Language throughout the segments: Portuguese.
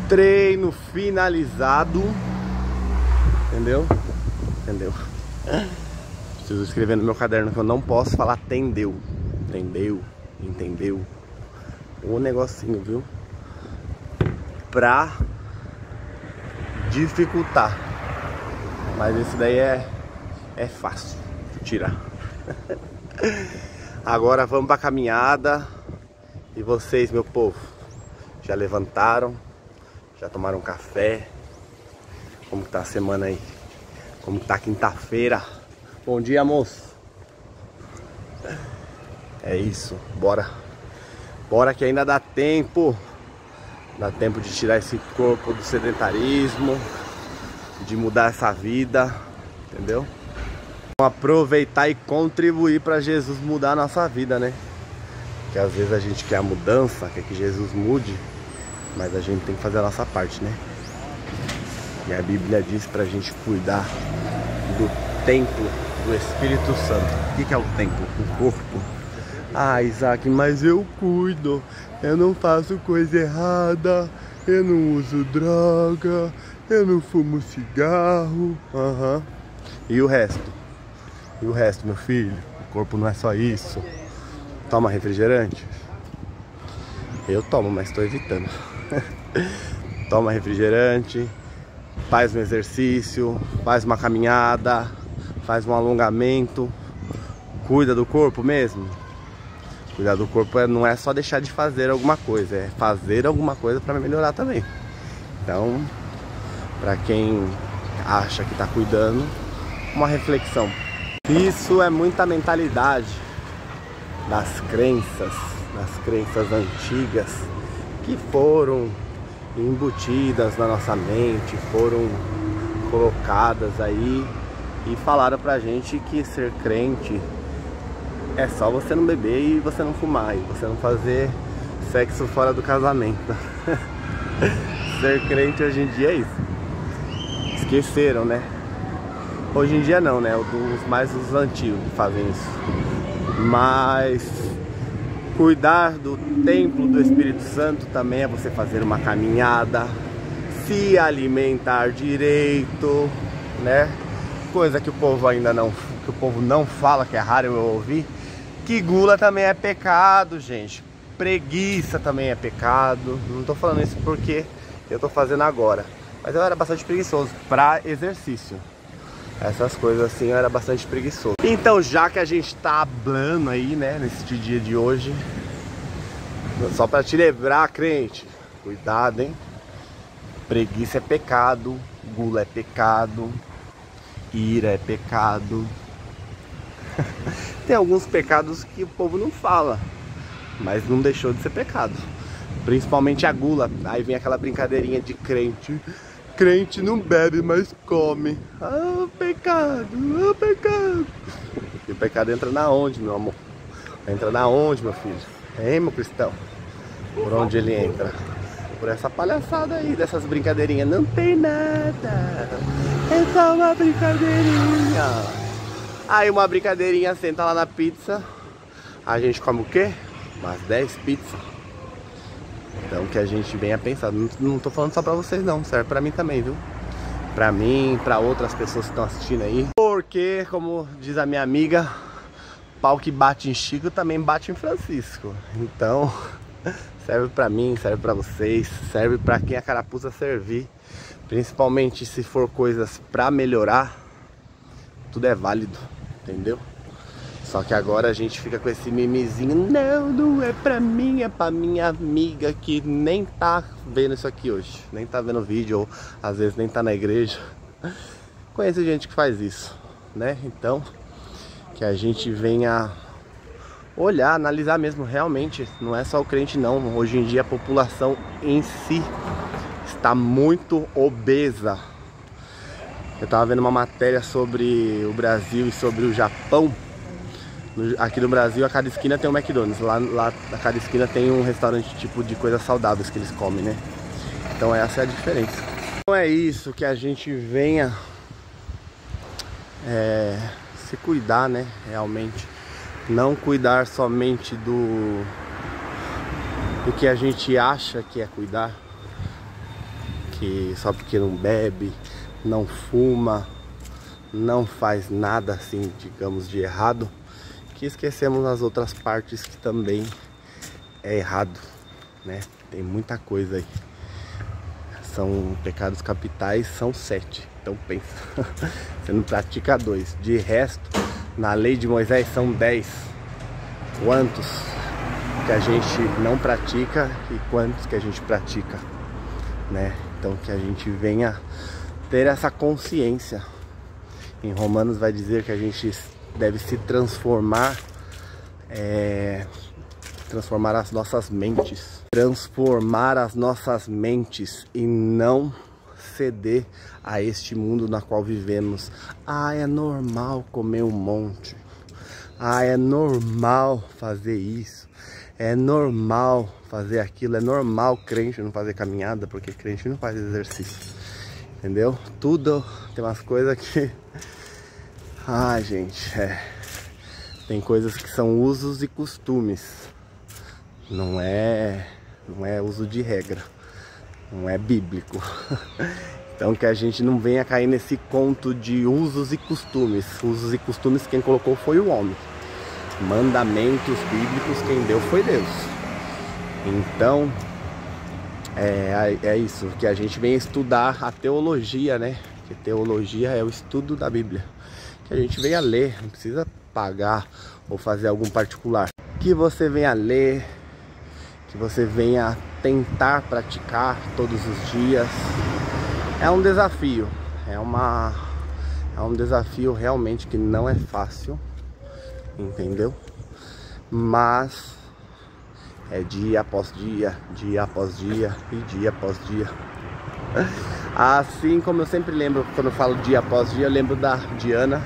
Treino finalizado. Entendeu? Entendeu? Preciso escrever no meu caderno que eu não posso falar entendeu. Entendeu? Entendeu? O negocinho, viu? Pra dificultar. Mas esse daí é fácil tirar. Agora vamos pra caminhada. E vocês, meu povo, já levantaram? Já tomaram café? Como que tá a semana aí? Como que tá quinta-feira? Bom dia, moço. É isso, bora. Bora que ainda dá tempo. Dá tempo de tirar esse corpo do sedentarismo, de mudar essa vida, entendeu? Vamos aproveitar e contribuir para Jesus mudar a nossa vida, né? Porque às vezes a gente quer a mudança, quer que Jesus mude, mas a gente tem que fazer a nossa parte, né? E a Bíblia diz pra gente cuidar do templo do Espírito Santo. O que é o templo? O corpo. Ah, Isaac, mas eu cuido. Eu não faço coisa errada. Eu não uso droga. Eu não fumo cigarro. E o resto? E o resto, meu filho? O corpo não é só isso. Toma refrigerante? Eu tomo, mas estou evitando. Toma refrigerante. Faz um exercício. Faz uma caminhada. Faz um alongamento. Cuida do corpo mesmo. Cuidar do corpo não é só deixar de fazer alguma coisa, é fazer alguma coisa para melhorar também. Então, para quem acha que está cuidando, uma reflexão. Isso é muita mentalidade das crenças antigas que foram embutidas na nossa mente, foram colocadas aí e falaram pra gente que ser crente é só você não beber e você não fumar, e você não fazer sexo fora do casamento. Ser crente hoje em dia é isso. Esqueceram, né? Hoje em dia não, né? Os antigos que fazem isso. Mas cuidar do templo do Espírito Santo também é você fazer uma caminhada, se alimentar direito, né? Coisa que o povo ainda não, que o povo não fala, que é raro eu ouvir. Que gula também é pecado, gente. Preguiça também é pecado. Não tô falando isso porque eu tô fazendo agora, mas eu era bastante preguiçoso pra exercício. Essas coisas assim eu era bastante preguiçoso. Então, já que a gente tá hablando aí, né, nesse dia de hoje, só pra te lembrar, crente, cuidado, hein? Preguiça é pecado, gula é pecado, ira é pecado. Tem alguns pecados que o povo não fala, mas não deixou de ser pecado. Principalmente a gula. Aí vem aquela brincadeirinha de crente. Crente não bebe, mas come. Ah, pecado, ah, pecado. E o pecado entra na onde, meu amor? Entra na onde, meu filho? Hein, meu cristão? Por onde ele entra? Por essa palhaçada aí, dessas brincadeirinhas. Não tem nada, é só uma brincadeirinha. Aí uma brincadeirinha, senta lá na pizza. A gente come o quê? Umas 10 pizzas. Então que a gente venha pensar. Não tô falando só pra vocês não, serve pra mim também, viu? Pra mim, pra outras pessoas que estão assistindo aí. Porque, como diz a minha amiga, pau que bate em Chico também bate em Francisco. Então, serve pra mim, serve pra vocês, serve pra quem a carapuça servir. Principalmente se for coisas pra melhorar, tudo é válido, entendeu? Só que agora a gente fica com esse mimizinho. Não, não é pra mim, é pra minha amiga que nem tá vendo isso aqui hoje. Nem tá vendo o vídeo, ou às vezes nem tá na igreja. Conheço gente que faz isso, né? Então, que a gente venha olhar, analisar mesmo, realmente. Não é só o crente não. Hoje em dia a população em si está muito obesa. Eu tava vendo uma matéria sobre o Brasil e sobre o Japão. Aqui no Brasil, a cada esquina tem um McDonald's. Lá a cada esquina tem um restaurante tipo de coisas saudáveis que eles comem, né? Então essa é a diferença. Então é isso, que a gente venha se cuidar, né? Realmente. Não cuidar somente do que a gente acha que é cuidar. que só porque não bebe, não fuma, não faz nada assim, digamos, de errado, que esquecemos as outras partes que também é errado, né? Tem muita coisa aí. São pecados capitais, são 7. Então pensa, você não pratica 2. De resto, na lei de Moisés são 10. Quantos que a gente não pratica e quantos que a gente pratica, né? Então que a gente venha ter essa consciência. Em Romanos vai dizer que a gente deve se transformar, transformar as nossas mentes. Transformar as nossas mentes e não ceder a este mundo na qual vivemos. Ah, é normal comer um monte. Ah, é normal fazer isso. É normal fazer aquilo. É normal crente não fazer caminhada, porque crente não faz exercício. Entendeu? Tudo tem umas coisas que... Ah, gente, tem coisas que são usos e costumes. Não é uso de regra. Não é bíblico. Então que a gente não venha cair nesse conto de usos e costumes. Usos e costumes quem colocou foi o homem. Mandamentos bíblicos quem deu foi Deus. Então é isso, que a gente vem estudar a teologia, né? Que teologia é o estudo da Bíblia. Que a gente venha ler, não precisa pagar ou fazer algum particular. Que você venha ler, que você venha tentar praticar todos os dias. É um desafio, é um desafio realmente que não é fácil, entendeu? Mas é dia após dia, dia após dia e dia após dia. Assim como eu sempre lembro, quando eu falo dia após dia, eu lembro da Diana,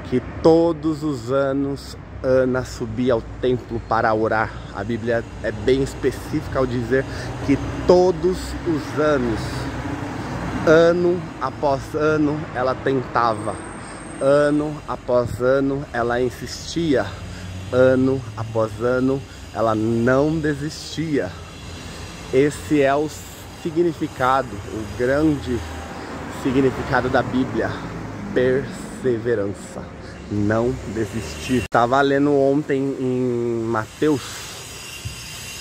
que todos os anos Ana subia ao templo para orar. A Bíblia é bem específica ao dizer que todos os anos, ano após ano, ela tentava. Ano após ano, ela insistia. Ano após ano, ela não desistia. Esse é o significado, o grande significado da Bíblia: perseverança, não desistir. Estava lendo ontem em Mateus,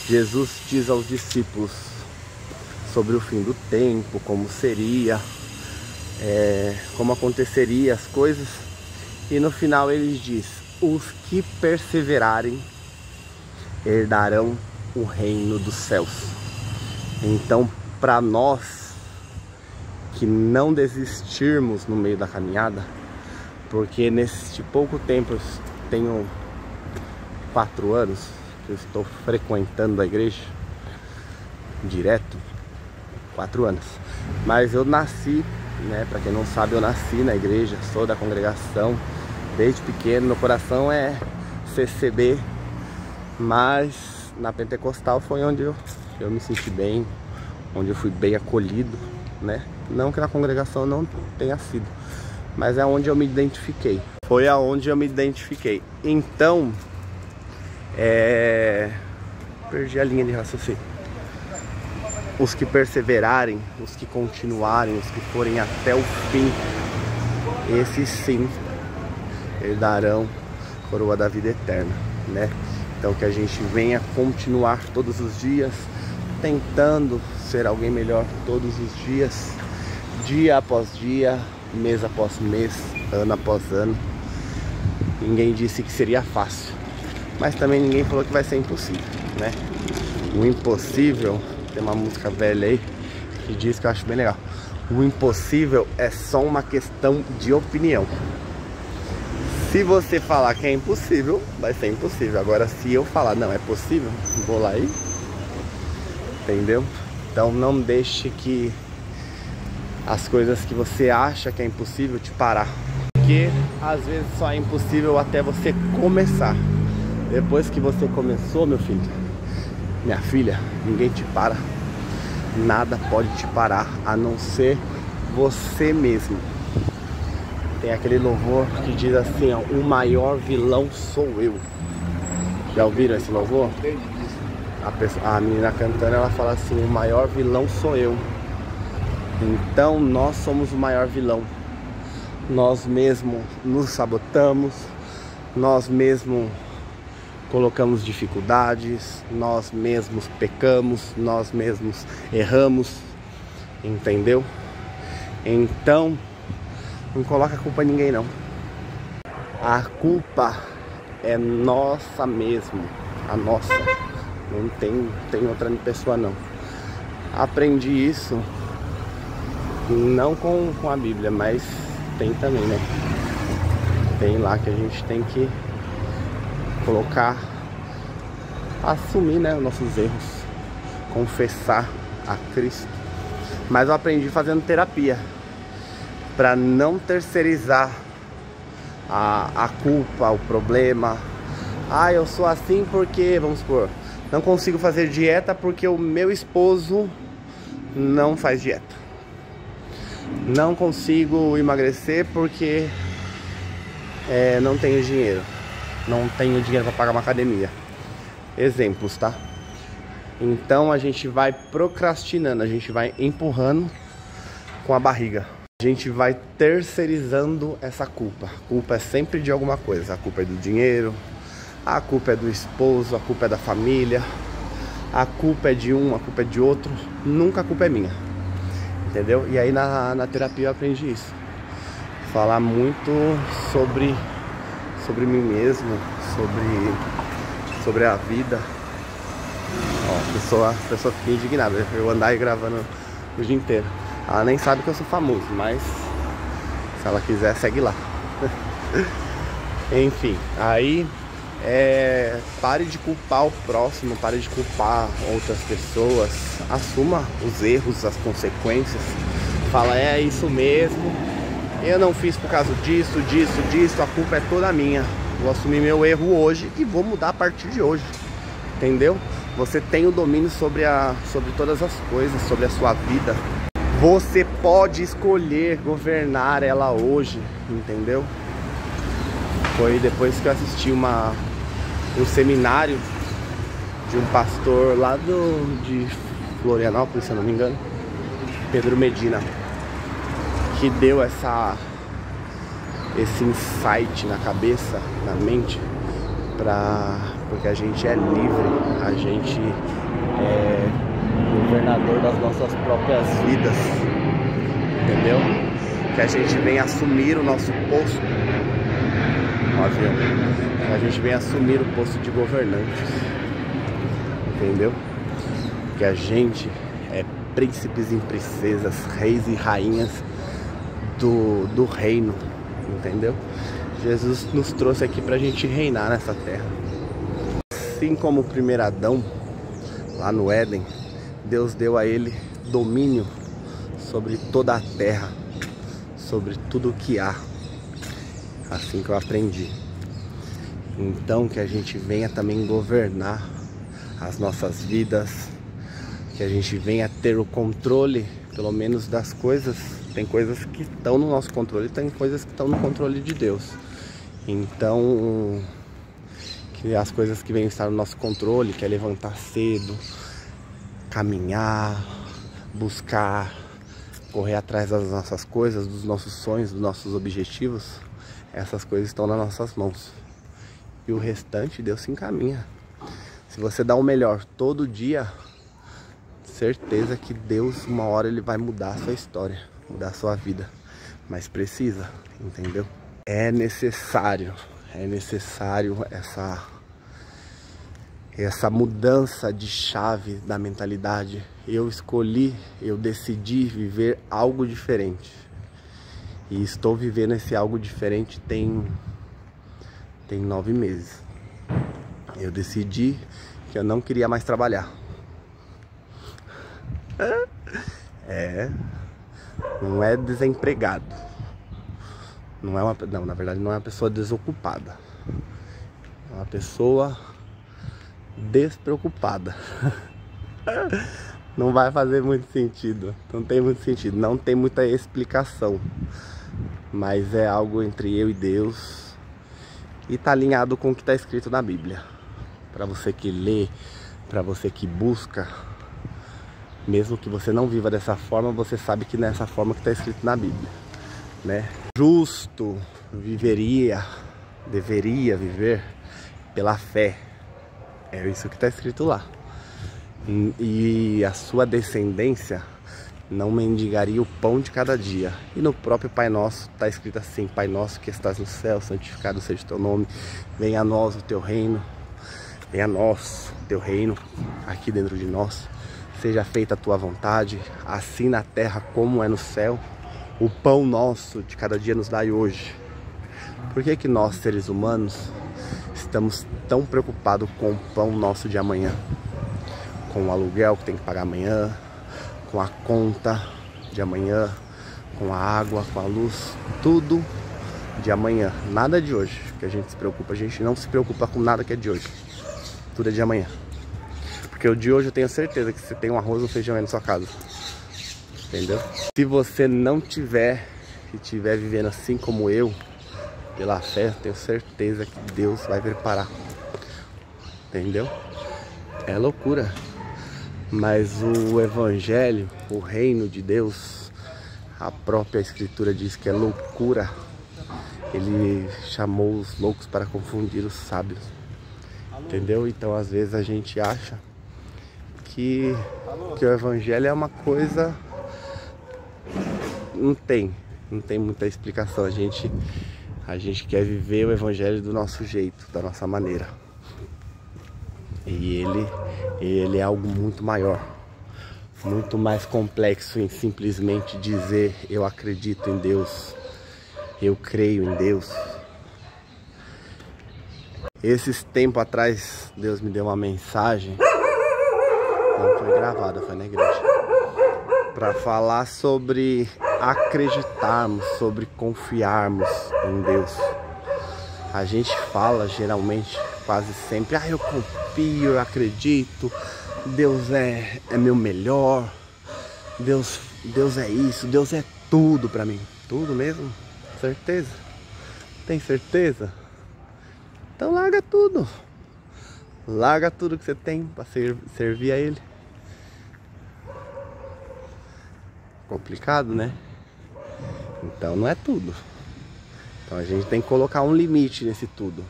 Jesus diz aos discípulos sobre o fim do tempo, como seria, como aconteceria as coisas, e no final ele diz: os que perseverarem herdarão o reino dos céus. Então, para nós que não desistirmos no meio da caminhada, porque nesse pouco tempo, eu tenho 4 anos que eu estou frequentando a igreja direto, 4 anos, mas eu nasci, né, para quem não sabe, eu nasci na igreja, sou da congregação desde pequeno, meu coração é CCB, mas na Pentecostal foi onde eu me senti bem, onde eu fui bem acolhido, né? Não que na congregação não tenha sido, mas é onde eu me identifiquei. Foi aonde eu me identifiquei. Então, perdi a linha de raciocínio. Os que perseverarem, os que continuarem, os que forem até o fim, esses sim herdarão a coroa da vida eterna, né? Então que a gente venha continuar todos os dias tentando ser alguém melhor todos os dias, dia após dia, mês após mês, ano após ano. Ninguém disse que seria fácil, mas também ninguém falou que vai ser impossível, né? O impossível, tem uma música velha aí que diz, que eu acho bem legal: o impossível é só uma questão de opinião. Se você falar que é impossível, vai ser impossível. Agora, se eu falar, não, é possível, vou lá e... Entendeu? Então não deixe que as coisas que você acha que é impossível te parar. Porque às vezes só é impossível até você começar. Depois que você começou, meu filho, minha filha, ninguém te para. Nada pode te parar, a não ser você mesmo. Tem aquele louvor que diz assim, ó: o maior vilão sou eu. Já ouviram esse louvor? A menina cantando, ela fala assim: o maior vilão sou eu. Então nós somos o maior vilão. Nós mesmos nos sabotamos, nós mesmos colocamos dificuldades, nós mesmos pecamos, nós mesmos erramos, entendeu? Então, não coloca a culpa em ninguém não. A culpa é nossa mesmo, a nossa. Não tem outra pessoa não. Aprendi isso, não com a Bíblia, mas tem também, né? Tem lá que a gente tem que colocar, assumir, né, os nossos erros, confessar a Cristo. Mas eu aprendi fazendo terapia, para não terceirizar a culpa, o problema. Ah, eu sou assim porque, vamos supor, não consigo fazer dieta porque o meu esposo não faz dieta. Não consigo emagrecer porque não tenho dinheiro. Não tenho dinheiro para pagar uma academia. Exemplos, tá? Então a gente vai procrastinando, a gente vai empurrando com a barriga. A gente vai terceirizando essa culpa. A culpa é sempre de alguma coisa. A culpa é do dinheiro, a culpa é do esposo, a culpa é da família, a culpa é de um, a culpa é de outro. Nunca a culpa é minha. Entendeu? E aí na terapia eu aprendi isso. Falar muito sobre mim mesmo, sobre a vida. Ó, a pessoa fica indignada. Eu andar aí gravando o dia inteiro. Ela nem sabe que eu sou famoso, mas se ela quiser, segue lá. Enfim, aí pare de culpar o próximo, pare de culpar outras pessoas. Assuma os erros, as consequências. Fala, é isso mesmo, eu não fiz por causa disso, a culpa é toda minha. Vou assumir meu erro hoje e vou mudar a partir de hoje. Entendeu? Você tem o domínio sobre todas as coisas, sobre a sua vida. Você pode escolher governar ela hoje, entendeu? Foi depois que eu assisti um seminário de um pastor lá de Florianópolis, se eu não me engano, Pedro Medina, que deu esse insight na cabeça, na mente, porque a gente é livre, a gente é governador das nossas próprias vidas, entendeu? Que a gente vem assumir o nosso posto, que a gente vem assumir o posto de governantes, entendeu? Que a gente é príncipes e princesas, reis e rainhas do reino, entendeu? Jesus nos trouxe aqui pra gente reinar nessa terra. Assim como o primeiro Adão, lá no Éden, Deus deu a ele domínio sobre toda a terra, sobre tudo o que há. Assim que eu aprendi. Então que a gente venha também governar as nossas vidas, que a gente venha ter o controle, pelo menos das coisas. Tem coisas que estão no nosso controle, tem coisas que estão no controle de Deus. Então, que as coisas que vêm estar no nosso controle, que é levantar cedo, caminhar, buscar, correr atrás das nossas coisas, dos nossos sonhos, dos nossos objetivos, essas coisas estão nas nossas mãos. E o restante Deus se encaminha. Se você dá o melhor todo dia, certeza que Deus, uma hora, Ele vai mudar a sua história, mudar a sua vida. Mas precisa, entendeu? É necessário essa mudança de chave da mentalidade. Eu decidi viver algo diferente. E estou vivendo esse algo diferente tem 9 meses. Eu decidi que eu não queria mais trabalhar. Não é desempregado. Não, na verdade não é uma pessoa desocupada. É uma pessoa despreocupada. Não vai fazer muito sentido. Não tem muito sentido. Não tem muita explicação. Mas é algo entre eu e Deus. E tá alinhado com o que está escrito na Bíblia. Para você que lê, para você que busca, Mesmo que você não viva dessa forma, você sabe que nessa forma que está escrito na Bíblia, né? Justo deveria viver pela fé. É isso que está escrito lá. E a sua descendência não mendigaria o pão de cada dia. E no próprio Pai Nosso está escrito assim: Pai Nosso que estás no céu, santificado seja o teu nome, venha a nós o teu reino, venha a nós o teu reino aqui dentro de nós. Seja feita a tua vontade, assim na terra como é no céu. O pão nosso de cada dia nos dai hoje. Por que que nós, seres humanos, estamos tão preocupados com o pão nosso de amanhã? Com o aluguel que tem que pagar amanhã, com a conta de amanhã, com a água, com a luz, tudo de amanhã. Nada de hoje que a gente se preocupa. A gente não se preocupa com nada que é de hoje. Tudo é de amanhã. Porque o de hoje eu tenho certeza que você tem um arroz ou um feijão aí na sua casa. Entendeu? Se você não tiver e estiver vivendo assim como eu, pela fé, eu tenho certeza que Deus vai preparar. Entendeu? É loucura. Mas o Evangelho, o reino de Deus, a própria Escritura diz que é loucura. Ele chamou os loucos para confundir os sábios. Entendeu? Então às vezes a gente acha que o Evangelho é uma coisa... Não tem muita explicação. A gente quer viver o Evangelho do nosso jeito, da nossa maneira. E ele é algo muito maior, muito mais complexo em simplesmente dizer: eu acredito em Deus, eu creio em Deus. Esses tempos atrás, Deus me deu uma mensagem, não foi gravada, foi na igreja, para falar sobre acreditarmos, sobre confiarmos em Deus. A gente fala geralmente, quase sempre: eu confio, eu acredito, Deus é meu melhor, Deus é isso, Deus é tudo pra mim. Tudo mesmo? Certeza? Tem certeza? Então larga tudo. Larga tudo que você tem pra servir a Ele. Complicado, né? Então não é tudo. Então a gente tem que colocar um limite nesse tudo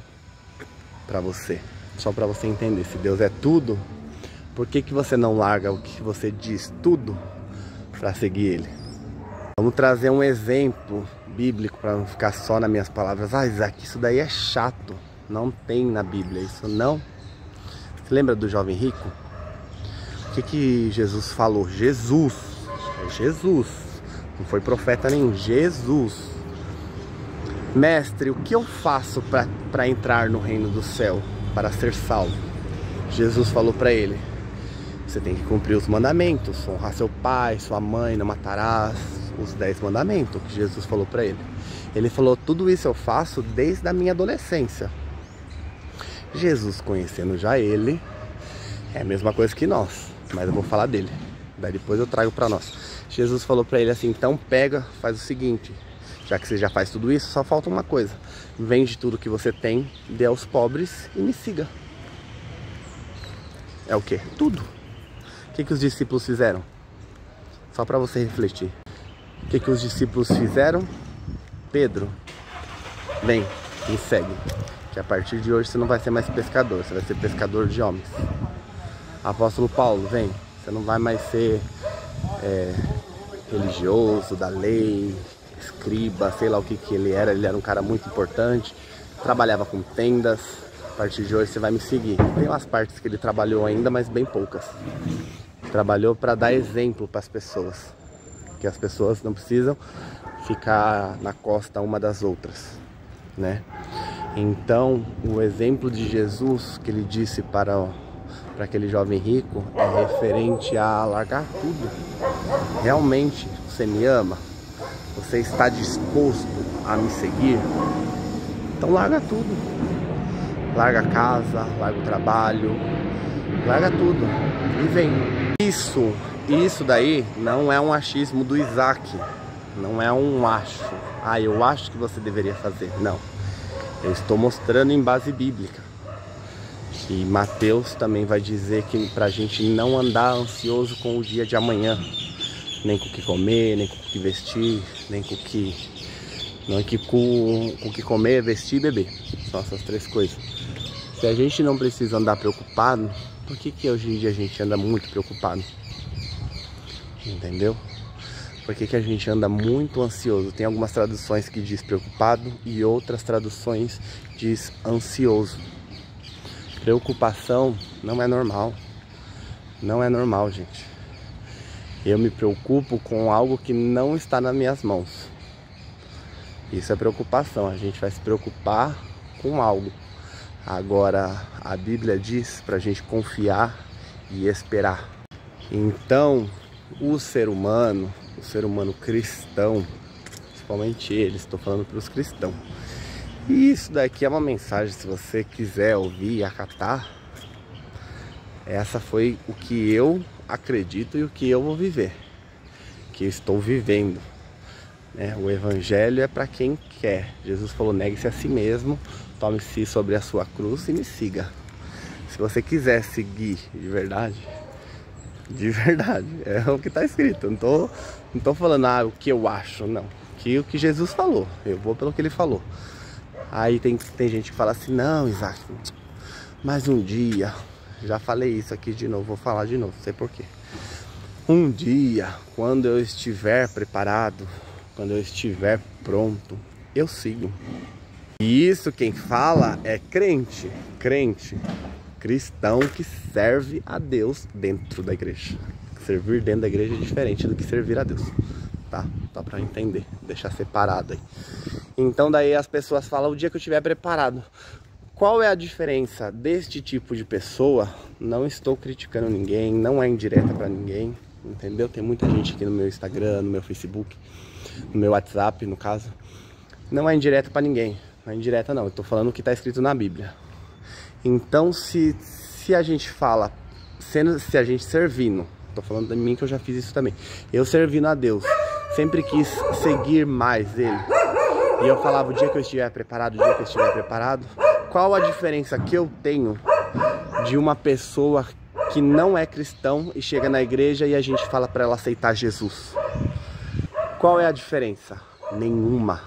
pra você. Só pra você entender. Se Deus é tudo, por que que você não larga o que você diz tudo pra seguir Ele? Vamos trazer um exemplo bíblico pra não ficar só nas minhas palavras. Isaac, isso daí é chato. Não tem na Bíblia isso, não. Você lembra do jovem rico? O que Jesus falou? Jesus. É Jesus. Não foi profeta nenhum. Jesus. Mestre, o que eu faço para entrar no reino do céu? Para ser salvo? Jesus falou para ele: você tem que cumprir os mandamentos. Honrar seu pai, sua mãe, não matarás. Os 10 mandamentos que Jesus falou para ele. Ele falou: tudo isso eu faço desde a minha adolescência. Jesus, conhecendo já ele, é a mesma coisa que nós, mas eu vou falar dele, daí depois eu trago para nós. Jesus falou para ele assim: então pega, faz o seguinte, já que você já faz tudo isso, só falta uma coisa: vende tudo que você tem, dê aos pobres e me siga. É o que? Tudo. O que os discípulos fizeram? Só para você refletir. O que os discípulos fizeram? Pedro, vem, me segue, que a partir de hoje você não vai ser mais pescador, você vai ser pescador de homens. Apóstolo Paulo, vem, você não vai mais ser religioso, da lei, escriba, sei lá o que ele era um cara muito importante, trabalhava com tendas. A partir de hoje você vai me seguir. Tem umas partes que ele trabalhou ainda, mas bem poucas. Trabalhou para dar exemplo para as pessoas, que as pessoas não precisam ficar na costa uma das outras, né? Então, o exemplo de Jesus que ele disse para aquele jovem rico é referente a largar tudo. Realmente, você me ama? Você está disposto a me seguir? Então larga tudo. Larga a casa, larga o trabalho, larga tudo e vem. Isso daí não é um achismo do Isaac. Não é um acho. Eu acho que você deveria fazer. Não. Eu estou mostrando em base bíblica. E Mateus também vai dizer que pra gente não andar ansioso com o dia de amanhã, nem com o que comer, nem com o que vestir, nem com o que... Não é que com o que comer, vestir e beber. São essas três coisas. Se a gente não precisa andar preocupado, por que hoje em dia a gente anda muito preocupado? Entendeu? Por que a gente anda muito ansioso? Tem algumas traduções que diz preocupado e outras traduções diz ansioso. Preocupação não é normal. Não é normal, gente. Eu me preocupo com algo que não está nas minhas mãos. Isso é preocupação. A gente vai se preocupar com algo. Agora, a Bíblia diz pra gente confiar e esperar. Então, o ser humano cristão, principalmente eles, estou falando para os cristãos. E isso daqui é uma mensagem, se você quiser ouvir e acatar, essa foi o que eu acredito e o que eu vou viver, que eu estou vivendo, né? O evangelho é para quem quer. Jesus falou, negue-se a si mesmo, tome-se sobre a sua cruz e me siga. Se você quiser seguir de verdade, é o que está escrito. Não tô falando o que eu acho, não. O que Jesus falou, eu vou pelo que ele falou. Aí tem gente que fala assim, não, Isaac, mas um dia, já falei isso aqui de novo, vou falar de novo, não sei porquê. Um dia, quando eu estiver preparado, quando eu estiver pronto, eu sigo. E isso quem fala é crente, cristão que serve a Deus dentro da igreja. Servir dentro da igreja é diferente do que servir a Deus, tá? Só pra entender, deixar separado aí. Então daí as pessoas falam, o dia que eu estiver preparado. Qual é a diferença deste tipo de pessoa? Não estou criticando ninguém, não é indireta pra ninguém, entendeu? Tem muita gente aqui no meu Instagram, no meu Facebook, no meu WhatsApp, no caso. Não é indireta pra ninguém, não é indireta não, eu tô falando o que tá escrito na Bíblia. Então se a gente fala, se a gente servindo, tô falando de mim que eu já fiz isso também, eu servindo a Deus, sempre quis seguir mais Ele, e eu falava o dia que eu estiver preparado, qual a diferença que eu tenho de uma pessoa que não é cristão e chega na igreja e a gente fala para ela aceitar Jesus? Qual é a diferença? Nenhuma.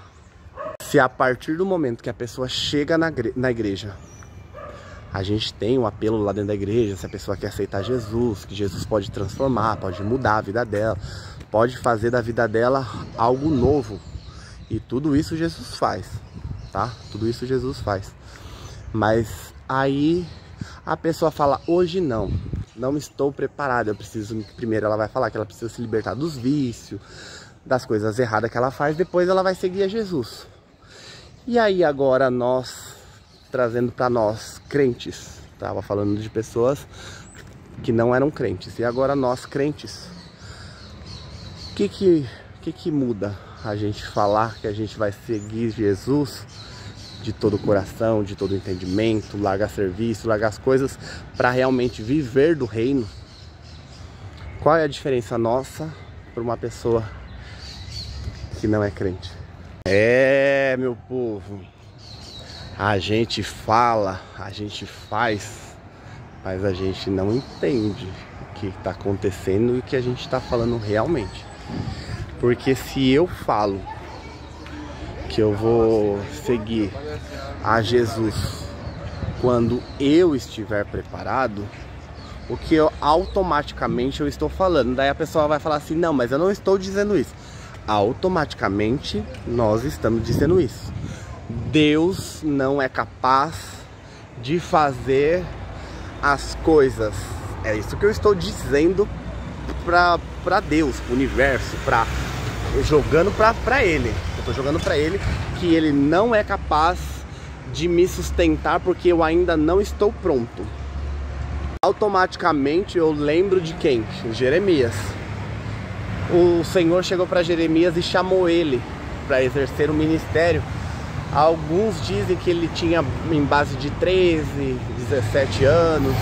Se a partir do momento que a pessoa chega na igreja, a gente tem um apelo lá dentro da igreja, se a pessoa quer aceitar Jesus, que Jesus pode transformar, pode mudar a vida dela, pode fazer da vida dela algo novo. E tudo isso Jesus faz, tá? Tudo isso Jesus faz. Mas aí a pessoa fala, hoje não estou preparada, eu preciso, primeiro ela vai falar que ela precisa se libertar dos vícios, das coisas erradas que ela faz, depois ela vai seguir a Jesus. E aí agora nós, trazendo para nós crentes, tava falando de pessoas que não eram crentes, e agora nós crentes, o que muda a gente falar que a gente vai seguir Jesus de todo o coração, de todo o entendimento, largar serviço, largar as coisas para realmente viver do reino? Qual é a diferença nossa para uma pessoa que não é crente? Meu povo, a gente fala, a gente faz, mas a gente não entende o que está acontecendo e o que a gente está falando realmente. Porque se eu falo que eu vou seguir a Jesus quando eu estiver preparado, o que eu automaticamente eu estou falando, daí a pessoa vai falar assim, não, mas eu não estou dizendo isso. Automaticamente nós estamos dizendo isso. Deus não é capaz de fazer as coisas. É isso que eu estou dizendo para Deus, pro universo, jogando para Ele. Eu tô jogando para Ele que Ele não é capaz de me sustentar porque eu ainda não estou pronto. Automaticamente eu lembro de quem? Jeremias. O Senhor chegou para Jeremias e chamou ele para exercer o ministério. Alguns dizem que ele tinha em base de 13, 17 anos.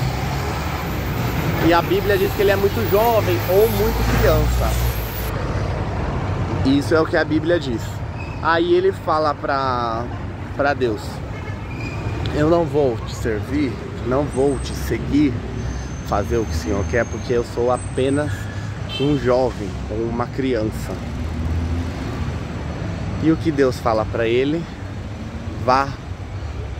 E a Bíblia diz que ele é muito jovem ou muito criança. Isso é o que a Bíblia diz. Aí ele fala para Deus, eu não vou te servir não vou te seguir fazer o que o Senhor quer, porque eu sou apenas um jovem ou uma criança. E o que Deus fala para ele? Vá,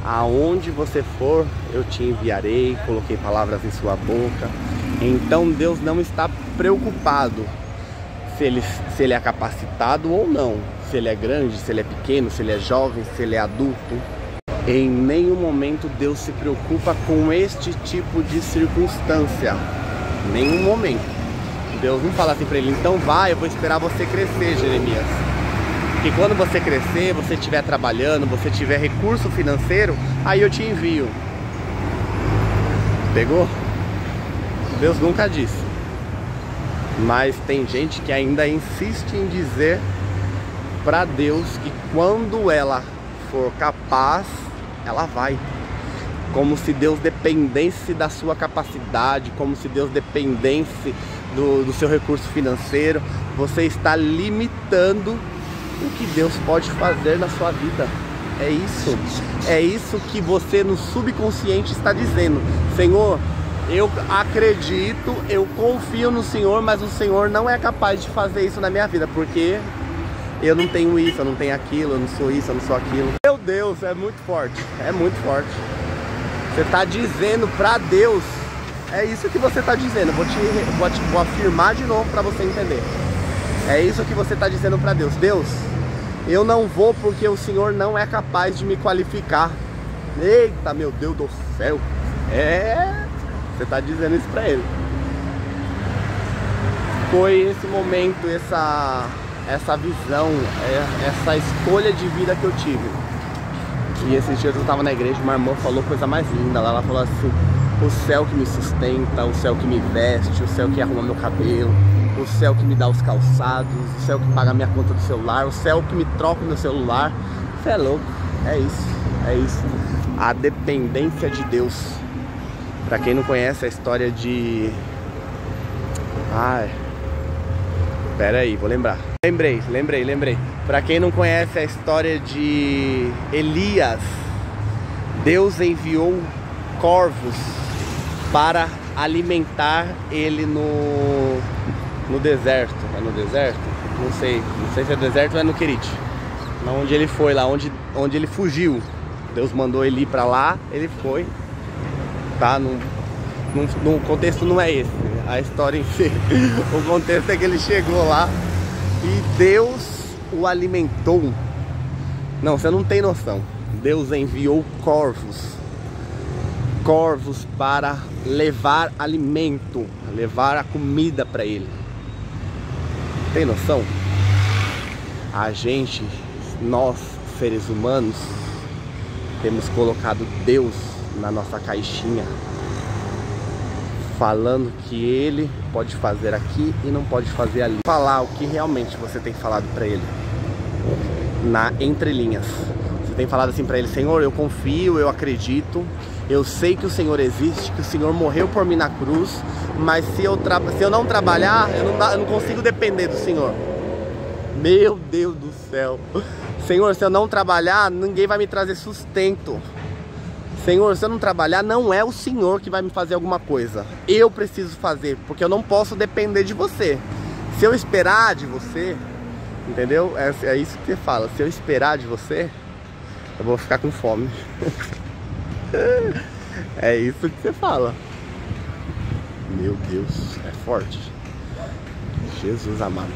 aonde você for, eu te enviarei. Coloquei palavras em sua boca. Então Deus não está preocupado se ele é capacitado ou não, se ele é grande, se ele é pequeno, se ele é jovem, se ele é adulto. Em nenhum momento Deus se preocupa com este tipo de circunstância. Em nenhum momento. Deus não fala assim para ele, então vai, eu vou esperar você crescer, Jeremias. Porque quando você crescer, você estiver trabalhando, você tiver recurso financeiro, aí eu te envio. Pegou? Deus nunca disse. Mas tem gente que ainda insiste em dizer para Deus que quando ela for capaz, ela vai. Como se Deus dependesse da sua capacidade, como se Deus dependesse do seu recurso financeiro. Você está limitando o que Deus pode fazer na sua vida. É isso. É isso que você no subconsciente está dizendo. Senhor, eu acredito, eu confio no Senhor, mas o Senhor não é capaz de fazer isso na minha vida, porque eu não tenho isso, eu não tenho aquilo, eu não sou isso, eu não sou aquilo. Meu Deus, é muito forte, é muito forte. Você está dizendo para Deus, é isso que você está dizendo. Vou afirmar de novo para você entender. É isso que você está dizendo para Deus. Deus, eu não vou porque o Senhor não é capaz de me qualificar. Eita, meu Deus do céu. Você está dizendo isso para Ele. Foi esse momento, essa visão, essa escolha de vida que eu tive. E esses dias eu estava na igreja, uma irmã falou coisa mais linda lá. Ela falou assim: o céu que me sustenta, o céu que me veste, o céu que arruma meu cabelo, o céu que me dá os calçados, o céu que paga a minha conta do celular, o céu que me troca o meu celular. Você é louco, é isso, é isso. A dependência de Deus. Pra quem não conhece a história de... Pera aí, vou lembrar. Lembrei. Pra quem não conhece a história de Elias, Deus enviou corvos para alimentar ele no deserto. É no deserto? Não sei se é deserto ou é no Querite. Onde ele foi lá, onde ele fugiu. Deus mandou ele ir pra lá, ele foi. Tá? No contexto não é esse, a história em si. O contexto é que ele chegou lá e Deus o alimentou. Não, você não tem noção. Deus enviou corvos para levar alimento, levar a comida para ele. Tem noção? A gente, nós seres humanos, temos colocado Deus na nossa caixinha, falando que Ele pode fazer aqui e não pode fazer ali. Falar o que realmente você tem falado para Ele, na entrelinhas. Você tem falado assim para Ele: Senhor, eu confio, eu acredito, eu sei que o Senhor existe, que o Senhor morreu por mim na cruz, mas se eu não trabalhar, eu não consigo depender do Senhor. Meu Deus do céu. Senhor, se eu não trabalhar, ninguém vai me trazer sustento. Senhor, se eu não trabalhar, não é o Senhor que vai me fazer alguma coisa. Eu preciso fazer, porque eu não posso depender de você. Se eu esperar de você, entendeu? É isso que você fala. Se eu esperar de você, eu vou ficar com fome. É isso que você fala. Meu Deus, é forte. Jesus amado.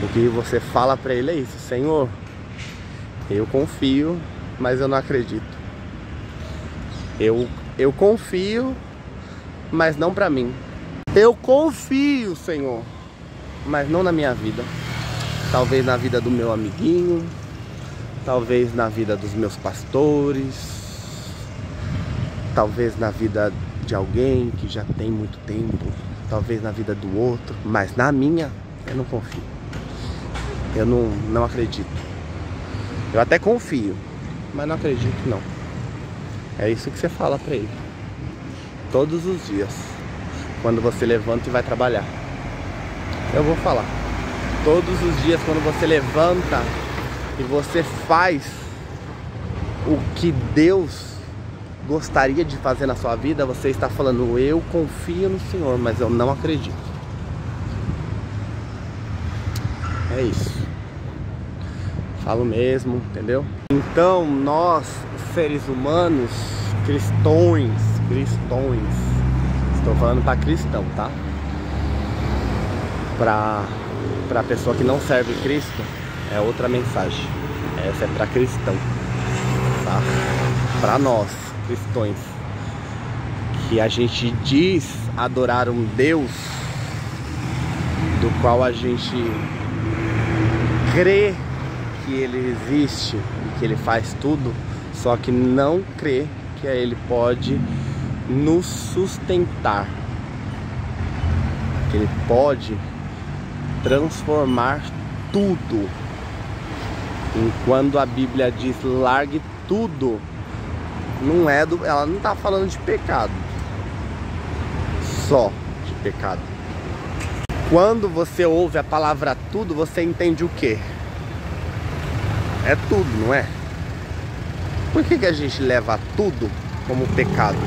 O que você fala pra Ele é isso: Senhor, eu confio, mas eu não acredito. Eu confio, mas não pra mim. Eu confio, Senhor, mas não na minha vida. Talvez na vida do meu amiguinho, talvez na vida dos meus pastores, talvez na vida de alguém que já tem muito tempo, talvez na vida do outro, mas na minha, eu não confio. Eu não acredito. Eu até confio, mas não acredito não. É isso que você fala pra Ele todos os dias, quando você levanta e vai trabalhar. Eu vou falar todos os dias, quando você levanta e você faz o que Deus gostaria de fazer na sua vida, você está falando, eu confio no Senhor, mas eu não acredito. É isso. Falo mesmo, entendeu? Então, nós, seres humanos, cristões, estou falando para cristão, tá? Para pessoa que não serve Cristo, é outra mensagem. Essa é para cristão, tá? Para nós, cristãos, que a gente diz adorar um Deus do qual a gente crê que Ele existe e que Ele faz tudo, só que não crê que Ele pode nos sustentar, que Ele pode transformar tudo. Enquanto a Bíblia diz largue tudo, ela não está falando de pecado, só de pecado. Quando você ouve a palavra tudo, você entende o quê? É tudo, não é? Por que a gente leva tudo como pecado?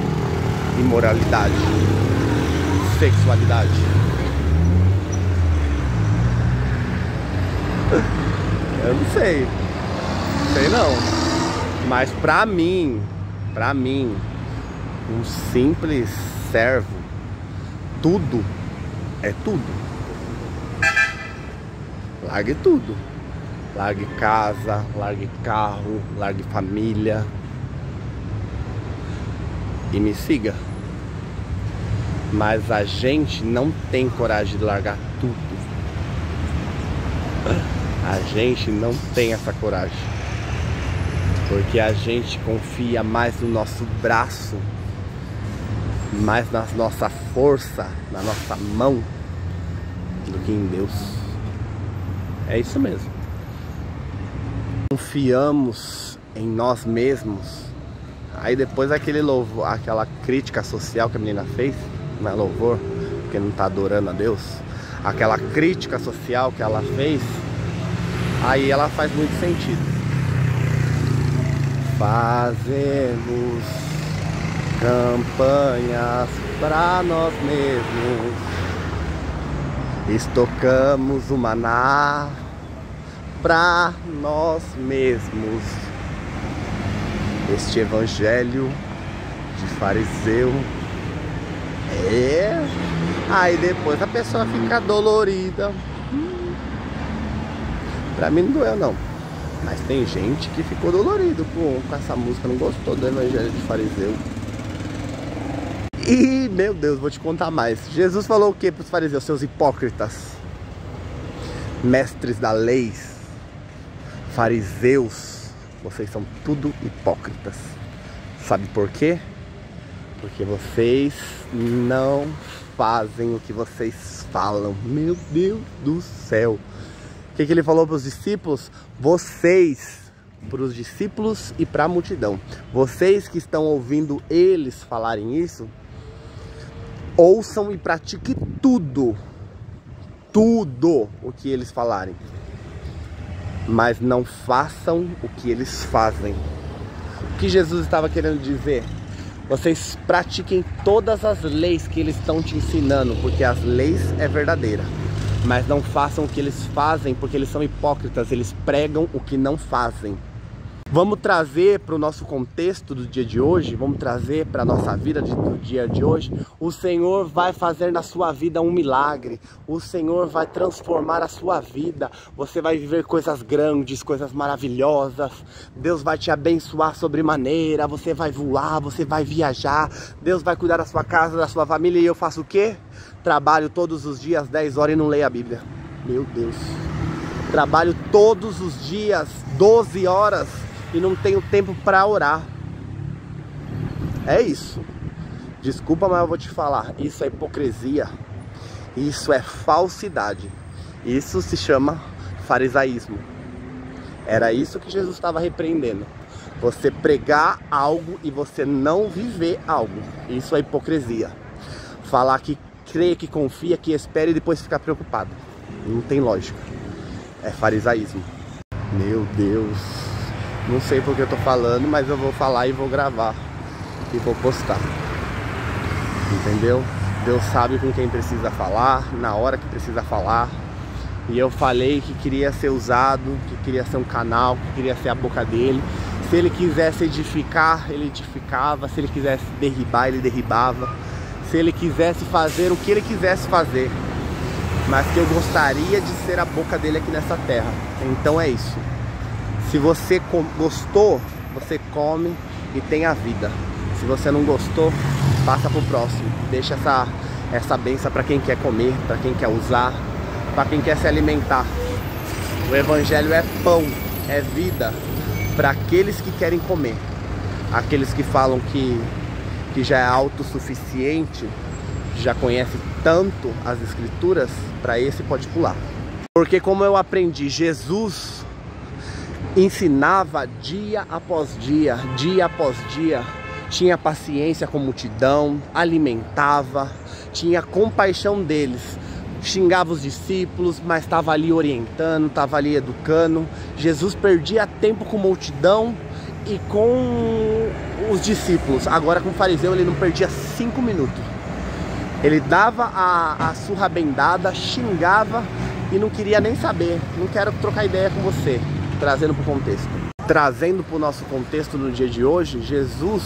Imoralidade, sexualidade. Eu não sei não. Mas pra mim, um simples servo, tudo é tudo. Largue tudo. Largue casa, largue carro, largue família e me siga. Mas a gente não tem coragem de largar tudo. A gente não tem essa coragem, porque a gente confia mais no nosso braço, mais na nossa força, na nossa mão, do que em Deus. É isso mesmo. Confiamos em nós mesmos. Aí depois aquela crítica social que a menina fez, não é louvor, porque não está adorando a Deus. Aquela crítica social que ela fez, aí ela faz muito sentido. Fazemos campanhas para nós mesmos, estocamos o maná para nós mesmos. Este evangelho de fariseu aí depois a pessoa fica dolorida. Pra mim não doeu não, mas tem gente que ficou dolorido com essa música, não gostou do evangelho de fariseu. E meu Deus, vou te contar mais. Jesus falou o que para os fariseus? Seus hipócritas, mestres da lei, fariseus, vocês são tudo hipócritas. Sabe por quê? Porque vocês não fazem o que vocês falam. Meu Deus do céu. O que ele falou para os discípulos? Vocês, para os discípulos e para a multidão, vocês que estão ouvindo eles falarem isso, ouçam e pratiquem tudo o que eles falarem, mas não façam o que eles fazem. O que Jesus estava querendo dizer? Vocês pratiquem todas as leis que eles estão te ensinando, porque as leis é verdadeira, mas não façam o que eles fazem, porque eles são hipócritas, eles pregam o que não fazem. Vamos trazer para o nosso contexto do dia de hoje, vamos trazer para a nossa vida do dia de hoje. O Senhor vai fazer na sua vida um milagre, o Senhor vai transformar a sua vida, você vai viver coisas grandes, coisas maravilhosas, Deus vai te abençoar sobremaneira, você vai voar, você vai viajar, Deus vai cuidar da sua casa, da sua família. E eu faço o quê? Trabalho todos os dias 10 horas e não leio a Bíblia. Meu Deus, trabalho todos os dias 12 horas e não tenho tempo para orar. É isso. Desculpa, mas eu vou te falar. Isso é hipocrisia. Isso é falsidade. Isso se chama farisaísmo. Era isso que Jesus estava repreendendo. Você pregar algo e você não viver algo. Isso é hipocrisia. Falar que crê, que confia, que espera e depois ficar preocupado. Não tem lógica. É farisaísmo. Meu Deus. Não sei porque eu tô falando, mas eu vou falar e vou gravar. e vou postar. Entendeu? Deus sabe com quem precisa falar, na hora que precisa falar. E eu falei que queria ser usado, que queria ser um canal, que queria ser a boca dele. Se ele quisesse edificar, ele edificava. Se ele quisesse derribar, ele derribava. Se ele quisesse fazer o que ele quisesse fazer. Mas que eu gostaria de ser a boca dele aqui nessa terra. Então é isso. Se você gostou, você come e tem a vida. Se você não gostou, passa pro próximo. Deixa essa bênção para quem quer comer, para quem quer usar, para quem quer se alimentar. O evangelho é pão, é vida para aqueles que querem comer. Aqueles que falam que já é autossuficiente, que já conhece tanto as escrituras, para esse pode pular. Porque como eu aprendi, Jesus ensinava dia após dia, dia após dia, tinha paciência com a multidão, alimentava, tinha compaixão deles, xingava os discípulos, mas estava ali orientando, estava ali educando. Jesus perdia tempo com a multidão e com os discípulos. Agora com o fariseu ele não perdia 5 minutos. Ele dava a surra bem dada, xingava e não queria nem saber. Não quero trocar ideia com você. Trazendo para o contexto. Trazendo para o nosso contexto no dia de hoje, Jesus,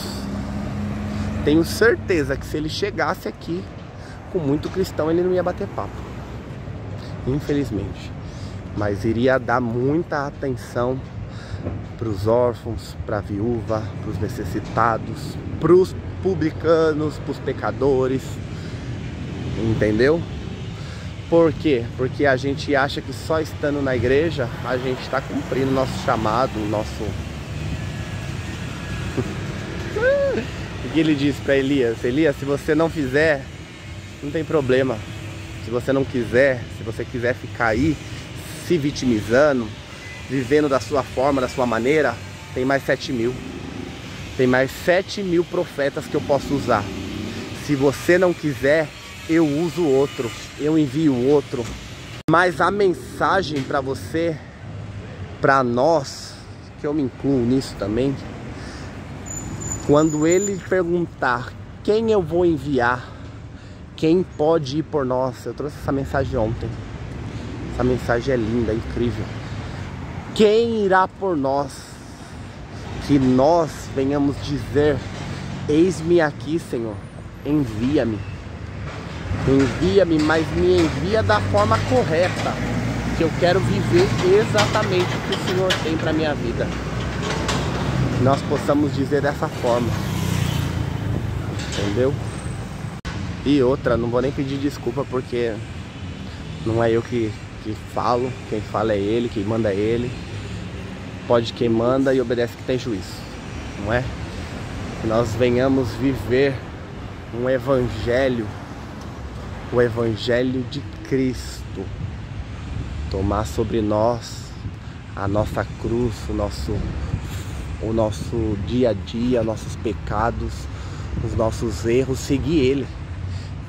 tenho certeza que se ele chegasse aqui com muito cristão, ele não ia bater papo. Infelizmente. Mas iria dar muita atenção para os órfãos, para a viúva, para os necessitados, para os publicanos, para os pecadores. Entendeu? Por quê? Porque a gente acha que só estando na igreja a gente está cumprindo o nosso chamado, o nosso... O que ele disse para Elias? Elias, se você não fizer, não tem problema. Se você não quiser, se você quiser ficar aí se vitimizando, vivendo da sua forma, da sua maneira, tem mais 7.000. Tem mais 7.000 profetas que eu posso usar. Se você não quiser, eu uso outro, eu envio outro. Mas a mensagem para você, para nós, que eu me incluo nisso também, quando ele perguntar quem eu vou enviar, quem pode ir por nós, eu trouxe essa mensagem ontem. Essa mensagem é linda, é incrível. Quem irá por nós? Que nós venhamos dizer: eis-me aqui, Senhor, envia-me. Envia-me, mas me envia da forma correta, que eu quero viver exatamente o que o Senhor tem para minha vida. Que nós possamos dizer dessa forma. Entendeu? E outra, não vou nem pedir desculpa, porque não é eu que falo. Quem fala é ele, quem manda é ele. Pode quem manda e obedece que tem juízo, não é? Que nós venhamos viver um evangelho, o evangelho de Cristo, tomar sobre nós a nossa cruz, o nosso dia a dia, nossos pecados, os nossos erros, seguir ele.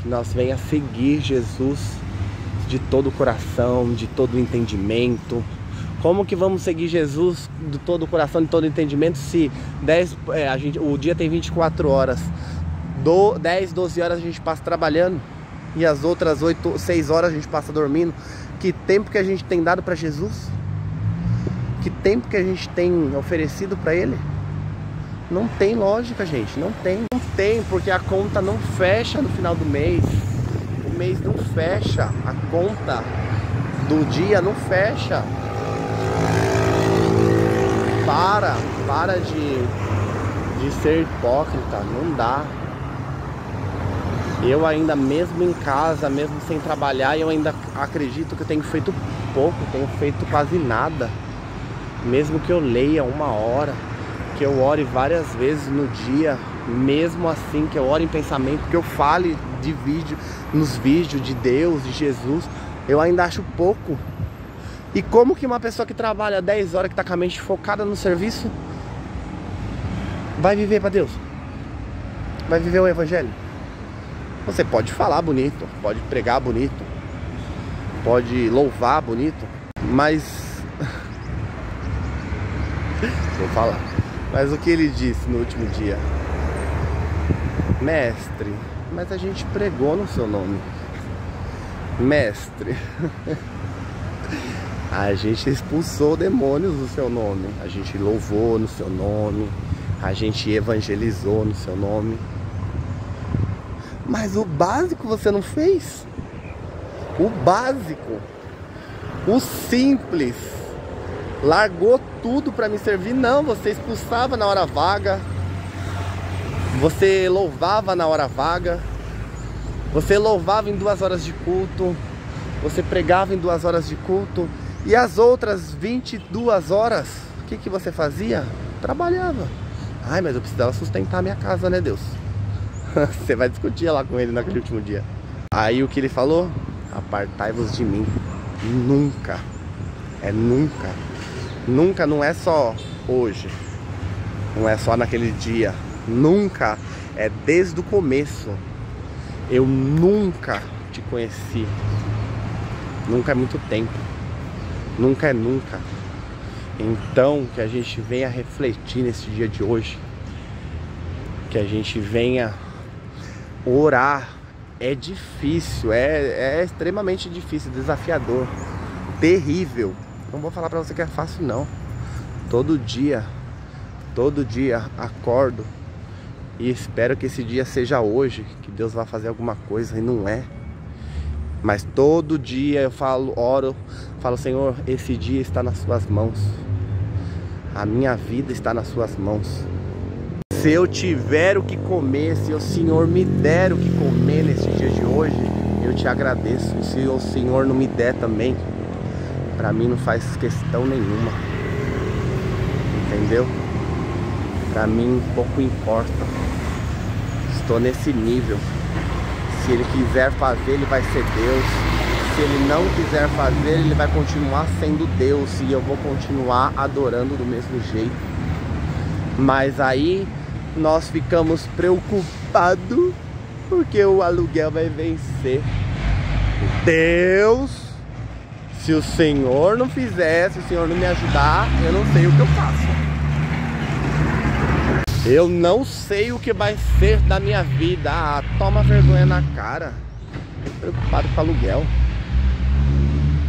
Que nós venha seguir Jesus de todo o coração, de todo o entendimento. Como que vamos seguir Jesus de todo o coração, de todo o entendimento, se o dia tem 24 horas, 10, 12 horas a gente passa trabalhando e as outras 6 horas a gente passa dormindo? Que tempo que a gente tem dado para Jesus? Que tempo que a gente tem oferecido para ele? Não tem lógica, gente, não tem. Não tem, porque a conta não fecha no final do mês. O mês não fecha, a conta do dia não fecha. Para de ser hipócrita, não dá. Eu ainda, mesmo em casa, mesmo sem trabalhar, eu ainda acredito que eu tenho feito pouco, tenho feito quase nada. Mesmo que eu leia 1 hora, que eu ore várias vezes no dia, mesmo assim, que eu ore em pensamento, que eu fale nos vídeos de Deus, de Jesus, eu ainda acho pouco. E como que uma pessoa que trabalha 10 horas, que está com a mente focada no serviço, vai viver para Deus? Vai viver o evangelho? Você pode falar bonito, pode pregar bonito, pode louvar bonito, mas... vou falar. Mas o que ele disse no último dia? Mestre, mas a gente pregou no seu nome. Mestre, a gente expulsou demônios no seu nome. A gente louvou no seu nome. A gente evangelizou no seu nome. Mas o básico você não fez. O básico, o simples. Largou tudo para me servir. Não, você expulsava na hora vaga. Você louvava na hora vaga. Você louvava em 2 horas de culto. Você pregava em 2 horas de culto. E as outras 22 horas, o que você fazia? Trabalhava. Ai, mas eu precisava sustentar a minha casa, né, Deus? Você vai discutir lá com ele naquele último dia. Aí o que ele falou? Apartai-vos de mim. Nunca. É nunca. Nunca, não é só hoje. Não é só naquele dia. Nunca. É desde o começo. Eu nunca te conheci. Nunca é muito tempo. Nunca é nunca. Então que a gente venha refletir nesse dia de hoje. Que a gente venha orar. É difícil, é extremamente difícil, desafiador, terrível. Não vou falar pra você que é fácil não. Todo dia acordo e espero que esse dia seja hoje, que Deus vai fazer alguma coisa, e não é. Mas todo dia eu oro, falo: Senhor, esse dia está nas suas mãos. A minha vida está nas suas mãos. Se eu tiver o que comer, se o Senhor me der o que comer nesse dia de hoje, eu te agradeço. E se o Senhor não me der também, pra mim não faz questão nenhuma. Entendeu? Pra mim pouco importa. Estou nesse nível. Se Ele quiser fazer, Ele vai ser Deus. Se Ele não quiser fazer, Ele vai continuar sendo Deus. E eu vou continuar adorando do mesmo jeito. Mas aí nós ficamos preocupados porque o aluguel vai vencer. Deus, se o Senhor não fizer, se o Senhor não me ajudar, eu não sei o que eu faço. Eu não sei o que vai ser da minha vida. Ah, toma vergonha na cara. Tô preocupado com aluguel.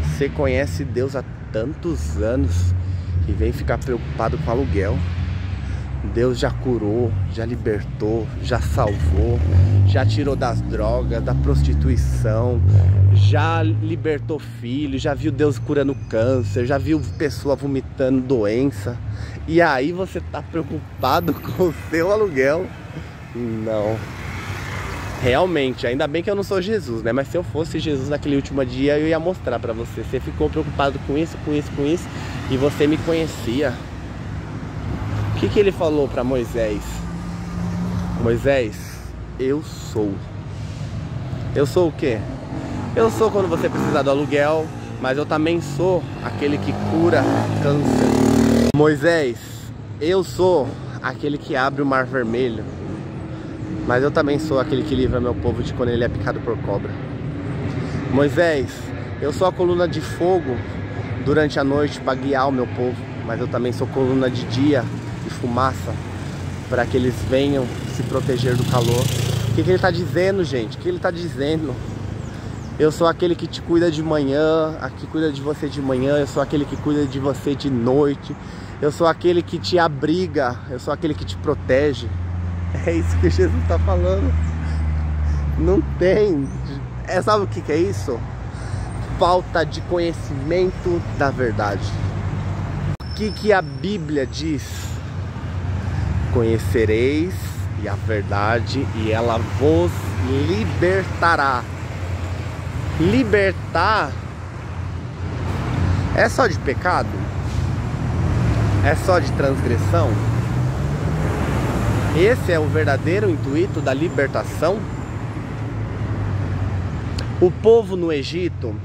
Você conhece Deus há tantos anos e vem ficar preocupado com aluguel. Deus já curou, já libertou, já salvou, já tirou das drogas, da prostituição, já libertou filho, já viu Deus curando câncer, já viu pessoa vomitando doença. E aí você tá preocupado com o seu aluguel? Não. Realmente, ainda bem que eu não sou Jesus, né? Mas se eu fosse Jesus naquele último dia, eu ia mostrar pra você. Você ficou preocupado com isso, e você me conhecia. O que ele falou para Moisés? Moisés, eu sou. Eu sou o quê? Eu sou quando você precisar do aluguel, mas eu também sou aquele que cura câncer. Moisés, eu sou aquele que abre o mar vermelho, mas eu também sou aquele que livra meu povo de quando ele é picado por cobra. Moisés, eu sou a coluna de fogo durante a noite para guiar o meu povo, mas eu também sou coluna de dia e fumaça para que eles venham se proteger do calor. O que ele está dizendo, gente? O que ele está dizendo? Eu sou aquele que te cuida de manhã, que cuida de você de manhã. Eu sou aquele que cuida de você de noite. Eu sou aquele que te abriga. Eu sou aquele que te protege. É isso que Jesus está falando. Não tem. Sabe o que é isso? Falta de conhecimento da verdade. O que a Bíblia diz? Conhecereis e a verdade, e ela vos libertará. Libertar é só de pecado? É só de transgressão? Esse é o verdadeiro intuito da libertação? O povo no Egito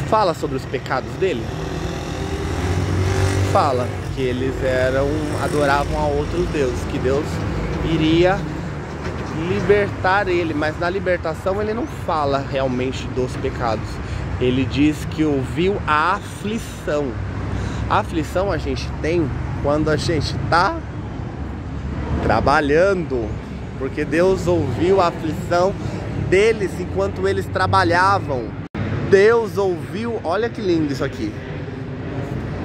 fala sobre os pecados dele? Fala que eles adoravam a outros deuses, que Deus iria libertar ele, mas na libertação ele não fala realmente dos pecados. Ele diz que ouviu a aflição. A aflição a gente tem quando a gente tá trabalhando, porque Deus ouviu a aflição deles enquanto eles trabalhavam. Deus ouviu, olha que lindo isso aqui.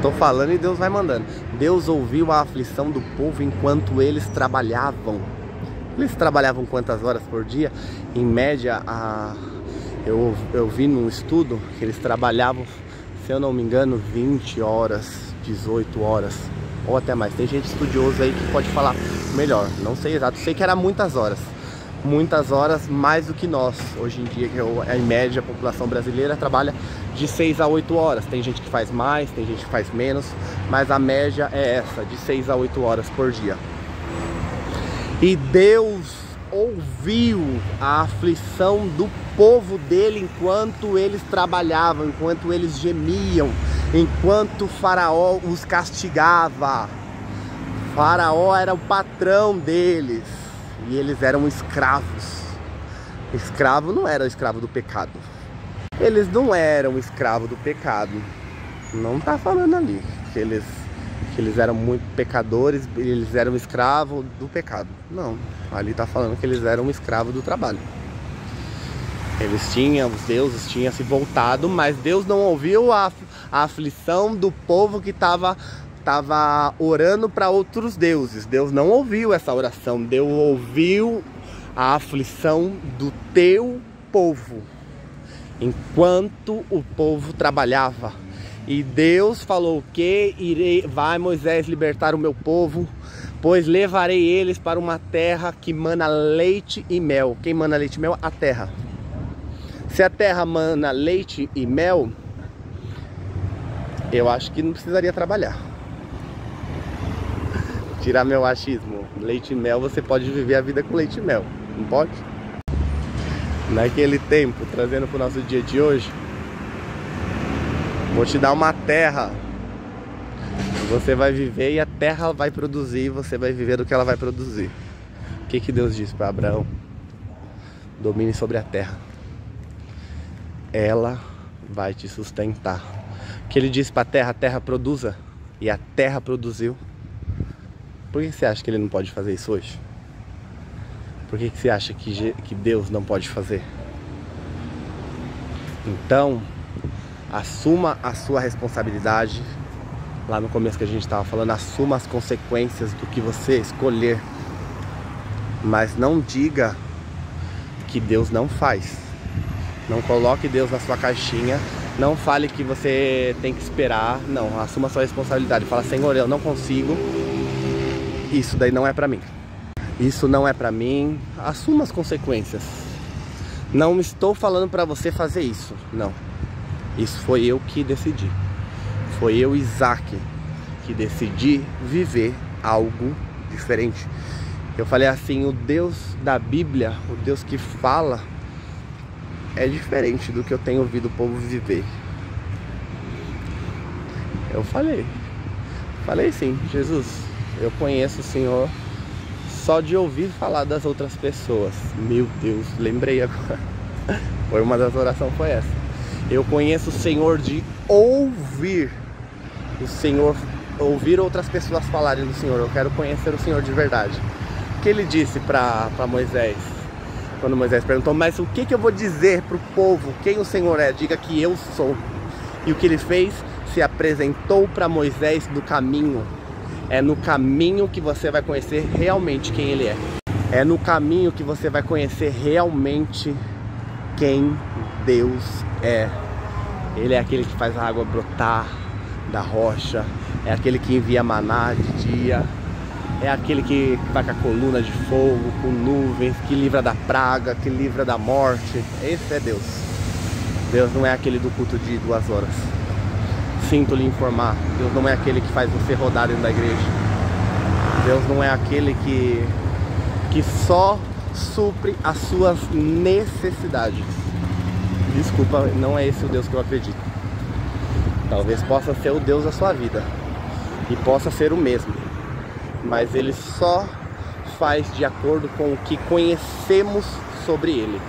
Tô falando e Deus vai mandando. Deus ouviu a aflição do povo enquanto eles trabalhavam. Eles trabalhavam quantas horas por dia? Em média, eu vi num estudo que eles trabalhavam, se eu não me engano, 20 horas, 18 horas, ou até mais. Tem gente estudiosa aí que pode falar melhor, não sei exato, sei que era muitas horas, mais do que nós. Hoje em dia, que em média, a população brasileira trabalha de 6 a 8 horas. Tem gente que faz mais, tem gente que faz menos, mas a média é essa, de 6 a 8 horas por dia. E Deus ouviu a aflição do povo dele enquanto eles trabalhavam, enquanto eles gemiam, enquanto Faraó os castigava. Faraó era o patrão deles e eles eram escravos. Escravo não era escravo do pecado. Eles não eram escravos do pecado. Não está falando ali que eles eram muito pecadores, eles eram escravos do pecado. Não, ali está falando que eles eram escravos do trabalho. Os deuses tinham se voltado, mas Deus não ouviu a aflição do povo que estava orando para outros deuses. Deus não ouviu essa oração. Deus ouviu a aflição do teu povo enquanto o povo trabalhava. E Deus falou que vai Moisés libertar o meu povo, pois levarei eles para uma terra que mana leite e mel. Quem mana leite e mel? A terra. Se a terra mana leite e mel, eu acho que não precisaria trabalhar. Tirar meu achismo. Leite e mel, você pode viver a vida com leite e mel, não pode? Naquele tempo, trazendo para o nosso dia de hoje, vou te dar uma terra. Você vai viver e a terra vai produzir, você vai viver do que ela vai produzir. O que Deus disse para Abraão? Domine sobre a terra. Ela vai te sustentar. O que ele disse para a terra produza. E a terra produziu. Por que você acha que ele não pode fazer isso hoje? Por que você acha que Deus não pode fazer? Então, assuma a sua responsabilidade. Lá no começo que a gente estava falando, assuma as consequências do que você escolher. Mas não diga que Deus não faz. Não coloque Deus na sua caixinha. Não fale que você tem que esperar. Não, assuma a sua responsabilidade. Fala, Senhor, eu não consigo. Isso daí não é pra mim. Isso não é pra mim. Assuma as consequências. Não estou falando pra você fazer isso. Não. Isso foi eu que decidi. Foi eu, Isaac, que decidi viver algo diferente. Eu falei assim, o Deus da Bíblia, o Deus que fala, é diferente do que eu tenho ouvido o povo viver. Eu falei sim, Jesus, eu conheço o Senhor só de ouvir falar das outras pessoas. Meu Deus, lembrei agora. Foi uma das orações, foi essa. Eu conheço o Senhor de ouvir o Senhor, ouvir outras pessoas falarem do Senhor. Eu quero conhecer o Senhor de verdade. O que ele disse para Moisés? Quando Moisés perguntou, mas o que eu vou dizer para o povo? Quem o Senhor é? Diga que eu sou. E o que ele fez? Se apresentou para Moisés no caminho. É no caminho que você vai conhecer realmente quem ele é. É no caminho que você vai conhecer realmente quem Deus é. Ele é aquele que faz a água brotar da rocha. É aquele que envia maná de dia. É aquele que vai com a coluna de fogo, com nuvens, que livra da praga, que livra da morte. Esse é Deus. Deus não é aquele do culto de 2 horas. Sinto lhe informar. Deus não é aquele que faz você rodar dentro da igreja. Deus não é aquele que só supre as suas necessidades. Desculpa, não é esse o Deus que eu acredito. Talvez possa ser o Deus da sua vida. E possa ser o mesmo. Mas ele só faz de acordo com o que conhecemos sobre ele.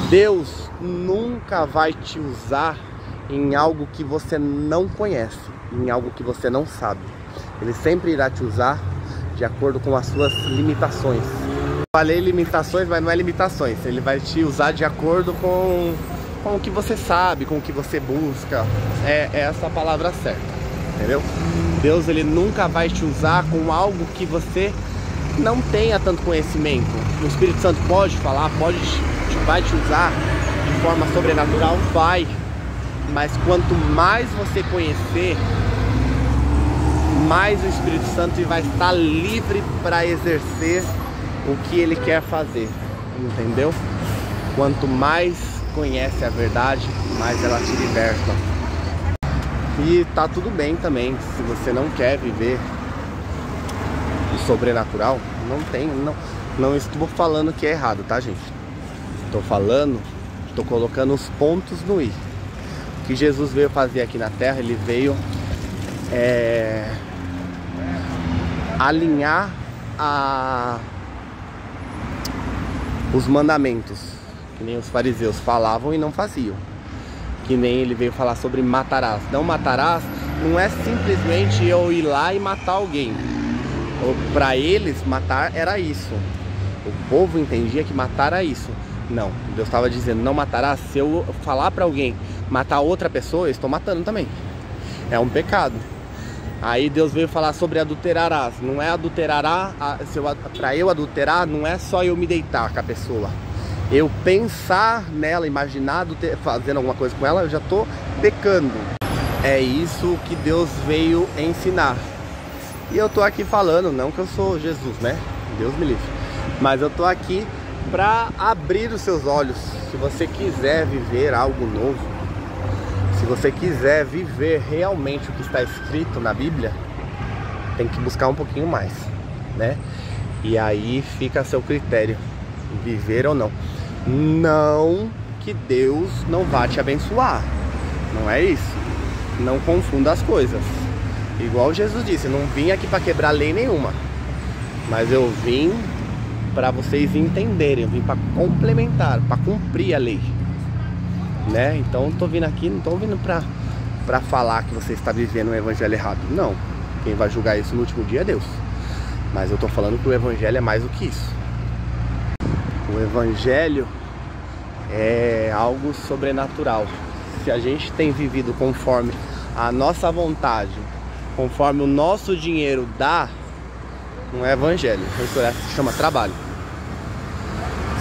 Deus nunca vai te usar em algo que você não conhece, em algo que você não sabe. Ele sempre irá te usar de acordo com as suas limitações. Falei limitações, mas não é limitações. Ele vai te usar de acordo com o que você sabe, com o que você busca. É essa a palavra certa, entendeu? Deus, ele nunca vai te usar com algo que você não tenha tanto conhecimento. O Espírito Santo pode falar, vai te usar de forma sobrenatural, vai. Mas quanto mais você conhecer, mais o Espírito Santo vai estar livre para exercer o que ele quer fazer, entendeu? Quanto mais conhece a verdade, mais ela te liberta. E tá tudo bem também, se você não quer viver o sobrenatural, não estou falando que é errado, tá, gente? Estou colocando os pontos no i. O que Jesus veio fazer aqui na Terra, ele veio alinhar os mandamentos, que nem os fariseus falavam e não faziam. Que nem ele veio falar sobre matarás. Não matarás não é simplesmente eu ir lá e matar alguém. Para eles, matar era isso. O povo entendia que matar era isso. Não, Deus estava dizendo, não matarás. Se eu falar para alguém matar outra pessoa, eu estou matando também. É um pecado. Aí Deus veio falar sobre adulterarás. Não é adulterará, para eu adulterar, não é só eu me deitar com a pessoa. Eu pensar nela, imaginar fazendo alguma coisa com ela, eu já estou pecando. É isso que Deus veio ensinar. E eu tô aqui falando, não que eu sou Jesus, né? Deus me livre. Mas eu tô aqui para abrir os seus olhos. Se você quiser viver algo novo, se você quiser viver realmente o que está escrito na Bíblia, tem que buscar um pouquinho mais, né? E aí fica a seu critério, viver ou não. Não que Deus não vá te abençoar, não é isso. Não confunda as coisas. Igual Jesus disse, eu não vim aqui para quebrar lei nenhuma, mas eu vim para vocês entenderem, eu vim para complementar, para cumprir a lei, né? Então tô vindo aqui, não tô vindo para falar que você está vivendo um evangelho errado. Não, quem vai julgar isso no último dia é Deus. Mas eu tô falando que o evangelho é mais do que isso. O evangelho é algo sobrenatural. Se a gente tem vivido conforme a nossa vontade, conforme o nosso dinheiro dá, não é evangelho, isso se chama trabalho.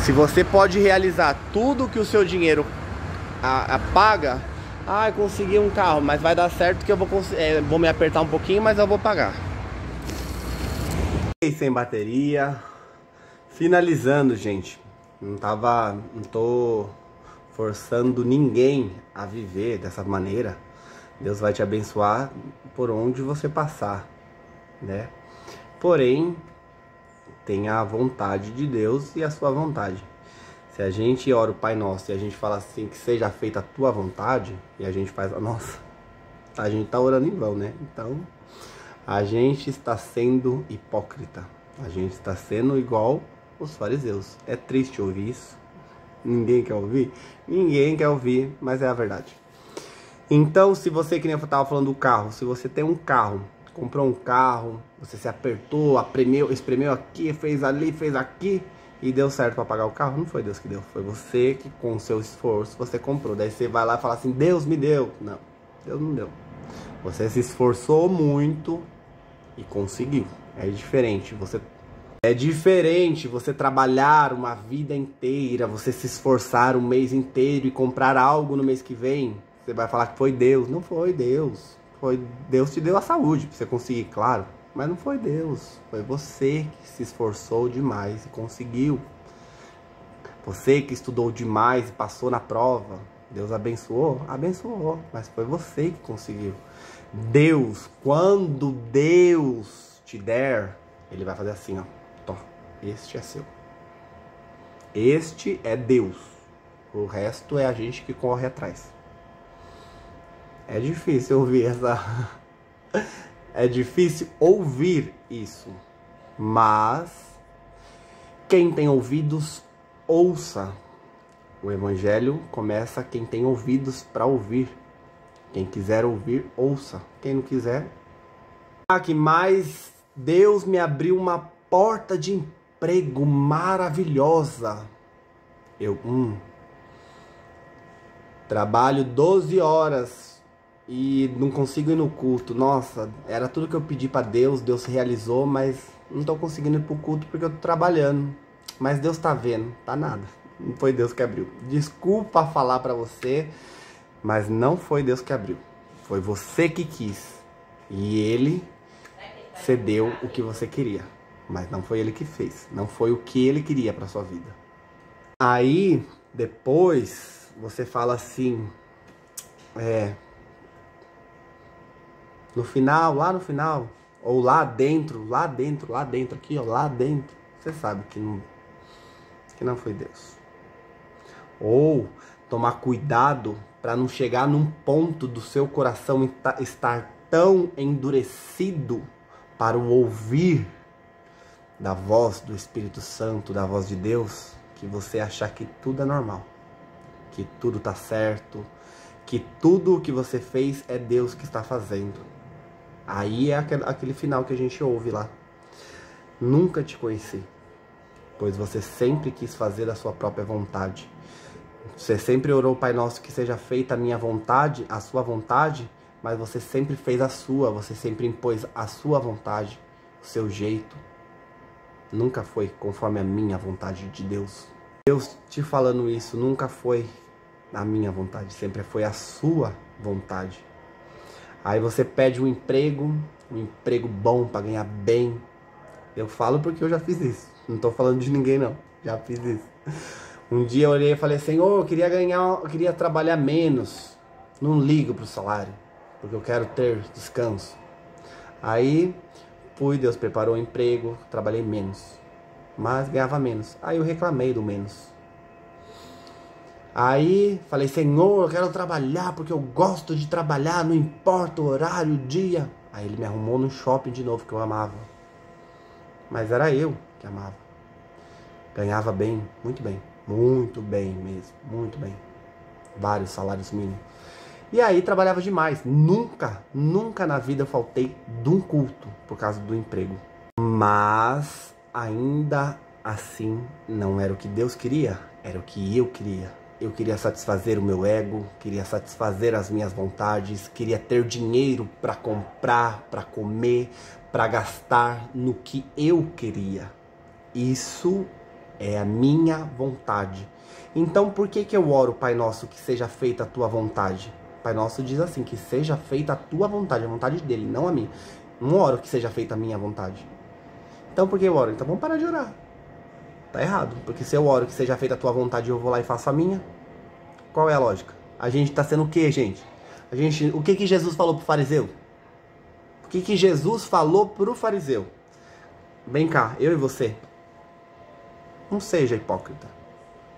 Se você pode realizar tudo que o seu dinheiro paga, eu consegui um carro, mas vai dar certo que eu vou me apertar um pouquinho, mas eu vou pagar. Sem bateria. Finalizando, gente. Não tô forçando ninguém a viver dessa maneira. Deus vai te abençoar por onde você passar, né? Porém, tenha a vontade de Deus e a sua vontade. Se a gente ora o Pai Nosso e a gente fala assim, que seja feita a tua vontade, e a gente faz a nossa, a gente tá orando em vão, né? Então, a gente está sendo hipócrita. A gente está sendo igual os fariseus. É triste ouvir isso. Ninguém quer ouvir? Ninguém quer ouvir, mas é a verdade. Então, se você, que nem eu estava falando do carro, se você tem um carro, comprou um carro, você se apertou, espremeu aqui, fez ali, fez aqui, e deu certo para pagar o carro, não foi Deus que deu, foi você que com o seu esforço você comprou. Daí você vai lá e fala assim, Deus me deu. Não, Deus não deu. Você se esforçou muito e conseguiu. É diferente você trabalhar uma vida inteira, você se esforçar um mês inteiro e comprar algo no mês que vem. Você vai falar que foi Deus. Não foi Deus. Deus te deu a saúde para você conseguir, claro. Mas não foi Deus. Foi você que se esforçou demais e conseguiu. Você que estudou demais e passou na prova. Deus abençoou? Abençoou. Mas foi você que conseguiu. Deus, quando Deus te der, Ele vai fazer assim, ó. Tó, este é seu. Este é Deus. O resto é a gente que corre atrás. É difícil ouvir essa... É difícil ouvir isso. Mas quem tem ouvidos, ouça. O evangelho começa quem tem ouvidos para ouvir. Quem quiser ouvir, ouça. Quem não quiser... O que mais Deus me abriu uma porta de emprego maravilhosa. Eu, trabalho 12 horas e não consigo ir no culto. Nossa, era tudo que eu pedi pra Deus, Deus realizou, mas não tô conseguindo ir pro culto porque eu tô trabalhando. Mas Deus tá vendo, tá nada. Não foi Deus que abriu. Desculpa falar pra você, mas não foi Deus que abriu. Foi você que quis. E Ele cedeu o que você queria. Mas não foi Ele que fez. Não foi o que Ele queria pra sua vida. Aí, depois, você fala assim... no final, lá no final... Ou lá dentro, aqui, ó, lá dentro. Você sabe que não foi Deus. Ou tomar cuidado para não chegar num ponto do seu coração estar tão endurecido para o ouvir da voz do Espírito Santo, da voz de Deus, que você achar que tudo é normal, que tudo tá certo, que tudo o que você fez é Deus que está fazendo. Aí é aquele final que a gente ouve lá. Nunca te conheci, pois você sempre quis fazer a sua própria vontade. Você sempre orou, Pai Nosso, que seja feita a minha vontade, a sua vontade, mas você sempre fez a sua, você sempre impôs a sua vontade, o seu jeito. Nunca foi conforme a minha vontade de Deus. Deus te falando isso nunca foi a minha vontade, sempre foi a sua vontade. Aí você pede um emprego bom para ganhar bem. Eu falo porque eu já fiz isso. Não tô falando de ninguém não, já fiz isso. Um dia eu olhei e falei, Senhor, eu queria trabalhar menos. Não ligo pro salário, porque eu quero ter descanso. Aí Deus preparou o emprego, trabalhei menos, mas ganhava menos. Aí eu reclamei do menos. Aí falei, Senhor, eu quero trabalhar porque eu gosto de trabalhar, não importa o horário, o dia. Aí Ele me arrumou no shopping de novo, que eu amava. Mas era eu que amava. Ganhava bem, muito bem mesmo, muito bem. Vários salários mínimos. E aí trabalhava demais. Nunca na vida eu faltei de um culto por causa do emprego. Mas ainda assim não era o que Deus queria, era o que eu queria. Eu queria satisfazer o meu ego, queria satisfazer as minhas vontades, queria ter dinheiro para comprar, para comer, para gastar no que eu queria. Isso é a minha vontade. Então por que eu oro, Pai Nosso, que seja feita a tua vontade? Pai Nosso diz assim, que seja feita a tua vontade, a vontade dele, não a minha. Não oro que seja feita a minha vontade. Então por que eu oro? Então vamos parar de orar. Tá errado, porque se eu oro que seja feita a tua vontade e eu vou lá e faço a minha, qual é a lógica? A gente tá sendo o quê, gente? O que Jesus falou pro fariseu? O que Jesus falou pro fariseu? Vem cá, eu e você. Não seja hipócrita.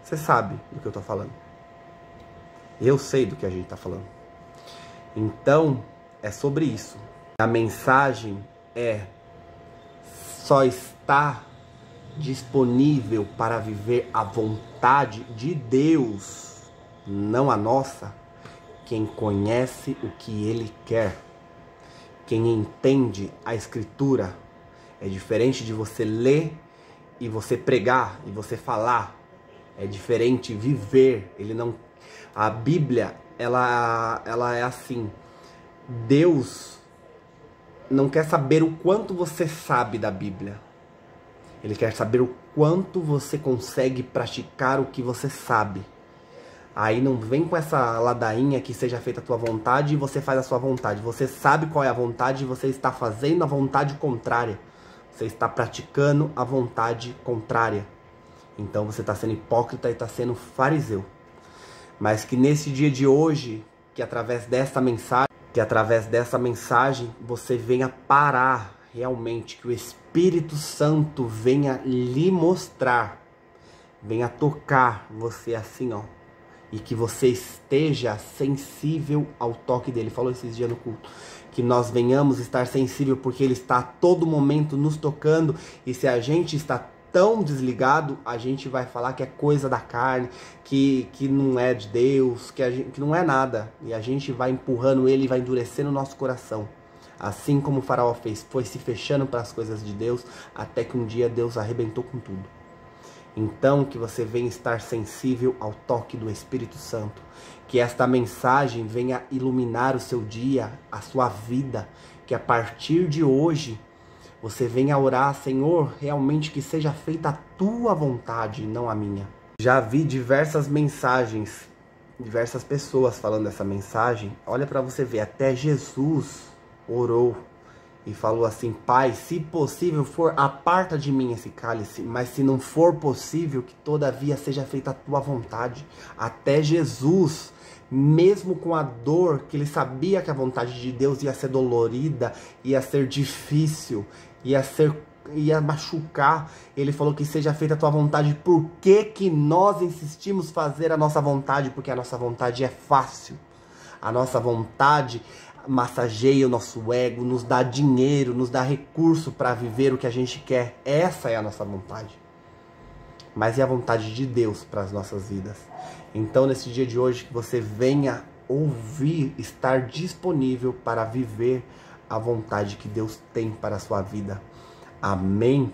Você sabe do que eu tô falando. Eu sei do que a gente tá falando. Então, é sobre isso. A mensagem só está disponível para viver a vontade de Deus, não a nossa, quem conhece o que Ele quer, quem entende a Escritura. É diferente de você ler e você pregar e você falar, é diferente viver. A Bíblia, ela é assim, Deus não quer saber o quanto você sabe da Bíblia. Ele quer saber o quanto você consegue praticar o que você sabe. Aí não vem com essa ladainha que seja feita a tua vontade e você faz a sua vontade. Você sabe qual é a vontade e você está fazendo a vontade contrária. Você está praticando a vontade contrária. Então você está sendo hipócrita e está sendo fariseu. Mas que nesse dia de hoje, que através dessa mensagem você venha parar realmente, que o Espírito Santo venha lhe mostrar, venha tocar você assim, ó, e que você esteja sensível ao toque dele. Falou esses dias no culto, que nós venhamos estar sensível, porque ele está a todo momento nos tocando, e se a gente está tão desligado, a gente vai falar que é coisa da carne, que não é de Deus, que não é nada, e a gente vai empurrando ele e vai endurecendo o nosso coração. Assim como o faraó fez, foi se fechando para as coisas de Deus, até que um dia Deus arrebentou com tudo. Então, que você venha estar sensível ao toque do Espírito Santo. Que esta mensagem venha iluminar o seu dia, a sua vida. Que a partir de hoje, você venha orar, Senhor, realmente que seja feita a tua vontade e não a minha. Já vi diversas mensagens, diversas pessoas falando essa mensagem. Olha para você ver, até Jesus orou e falou assim: Pai, se possível for, aparta de mim esse cálice, mas se não for possível, que todavia seja feita a tua vontade. Até Jesus, mesmo com a dor, que ele sabia que a vontade de Deus ia ser dolorida, ia ser difícil, ia machucar, ele falou que seja feita a tua vontade. Por que nós insistimos fazer a nossa vontade? Porque a nossa vontade é fácil. A nossa vontade massageia o nosso ego, nos dá dinheiro, nos dá recurso para viver o que a gente quer. Essa é a nossa vontade. Mas é a vontade de Deus para as nossas vidas. Então, nesse dia de hoje, que você venha ouvir, estar disponível para viver a vontade que Deus tem para a sua vida. Amém?